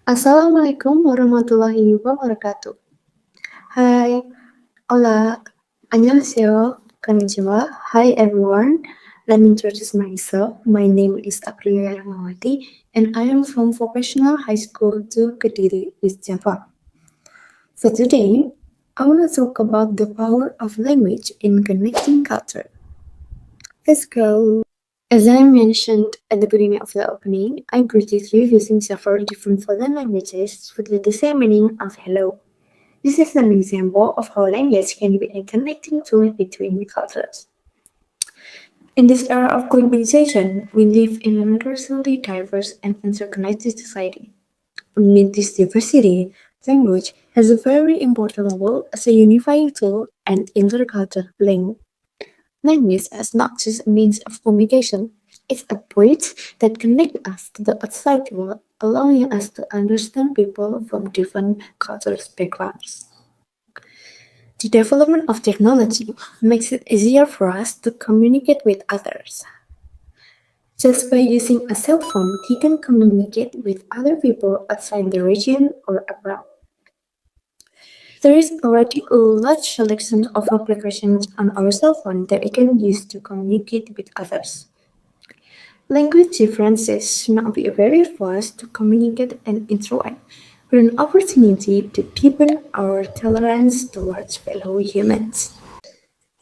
Assalamualaikum warahmatullahi wabarakatuh. Hai, hola, annyeonghaseyo, konnichiwa. Hi everyone. Let me introduce myself. My name is Aprilia Rahmawati and I am from Vocational High School to Kediri, East Java. So today, I want to talk about the power of language in connecting culture. Let's go. As I mentioned at the beginning of the opening, I'm critically using several different foreign languages with the same meaning of hello. This is an example of how language can be a connecting tool between cultures. In this era of globalization, we live in an increasingly diverse and interconnected society. Amid this diversity, language has a very important role as a unifying tool and intercultural link. Language is not just a means of communication, it's a bridge that connects us to the outside world, allowing us to understand people from different cultural backgrounds. The development of technology makes it easier for us to communicate with others. Just by using a cell phone, he can communicate with other people outside the region or abroad. There is already a large selection of applications on our cell phone that we can use to communicate with others. Language differences should not be a barrier for us to communicate and interact, but an opportunity to deepen our tolerance towards fellow humans.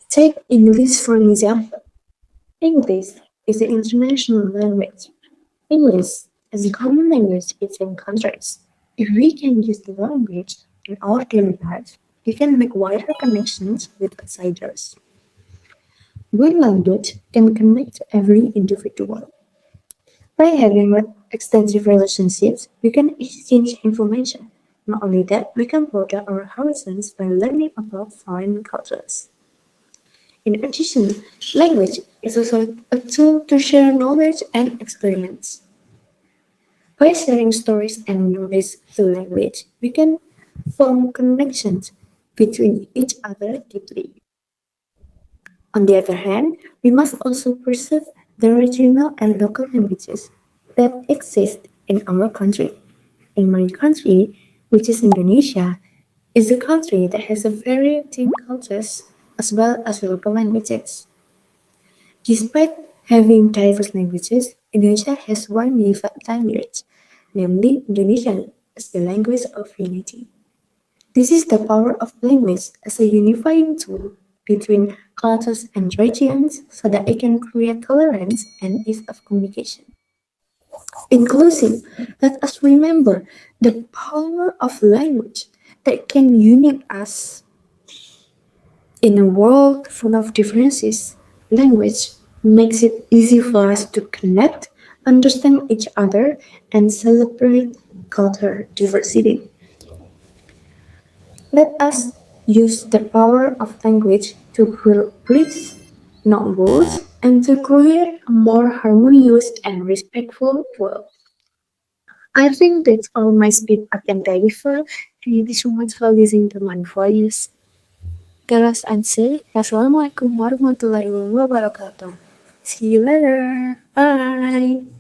Take English for an example. English is an international language. English is a common language between countries. If we can use the language in our daily life, we can make wider connections with outsiders. Good language can connect every individual. By having extensive relationships, we can exchange information. Not only that, we can broaden our horizons by learning about foreign cultures. In addition, language is also a tool to share knowledge and experience. By sharing stories and knowledge through language, we can form connections between each other deeply. On the other hand, we must also preserve the regional and local languages that exist in our country. In my country, which is Indonesia, is a country that has a variety of cultures as well as local languages. Despite having diverse languages, Indonesia has one unified language, namely Indonesian, as the language of unity. This is the power of language as a unifying tool between cultures and regions so that it can create tolerance and ease of communication. In closing, let us remember the power of language that can unite us in a world full of differences. Language makes it easy for us to connect, understand each other, and celebrate cultural diversity. Let us use the power of language to build bridges, not walls, and to create a more harmonious and respectful world. I think that's all my speech I can deliver. Thank you so much for listening to my voice. Girls and say, Assalamualaikum warahmatullahi wabarakatuh. See you later. Bye.